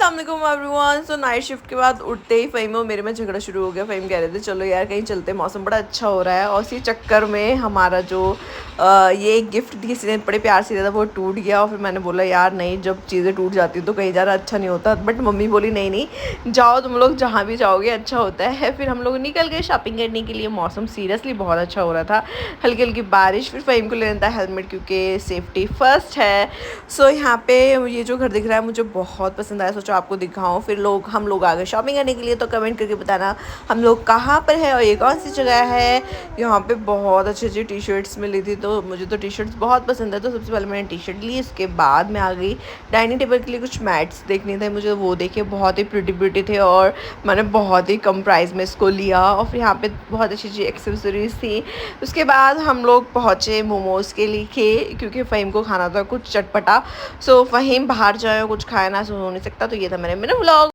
अस्सलाम वालेकुम एवरीवन। सो night shift के बाद उठते ही फ़हीम और मेरे में झगड़ा शुरू हो गया। फ़हीम कह रहे थे चलो यार कहीं चलते, मौसम बड़ा अच्छा हो रहा है, और इसी चक्कर में हमारा जो ये गिफ्ट किसी ने बड़े प्यार से दिया था वो टूट गया। और फिर मैंने बोला यार नहीं, जब चीज़ें टूट जाती हैं तो कहीं जाना अच्छा नहीं होता। बट मम्मी बोली नहीं नहीं जाओ, तुम लोग जहाँ भी जाओगे अच्छा होता है। फिर हम लोग निकल गए शॉपिंग करने के लिए। मौसम सीरियसली बहुत अच्छा हो रहा था, हल्की हल्की बारिश। फिर फ़हीम को लेना था हेलमेट क्योंकि सेफ्टी फ़र्स्ट है। सो यहाँ पे ये जो घर दिख रहा है मुझे बहुत पसंद आया, सोचो आपको दिखाऊं। फिर हम लोग आ गए शॉपिंग करने के लिए। तो कमेंट करके बताना हम लोग कहाँ पर है और ये कौन सी जगह है। यहाँ पे बहुत अच्छी अच्छी टी शर्ट्स मिली थी, तो मुझे तो टी शर्ट्स बहुत पसंद है। तो सबसे पहले मैंने टी शर्ट ली, उसके बाद मैं आ गई डाइनिंग टेबल के लिए कुछ मैट्स देखने थे मुझे। वो देखे बहुत ही प्रिटी थे और मैंने बहुत ही कम प्राइस में इसको लिया। और फिर यहाँ पे बहुत अच्छी अच्छी एक्सेसरीज थी। उसके बाद हम लोग पहुँचे मोमोज़ के लिए क्योंकि फ़हीम को खाना था कुछ चटपटा। सो फ़हीम बाहर जाए कुछ खाया ना हो नहीं सकता। तो ये था मेरा व्लॉग।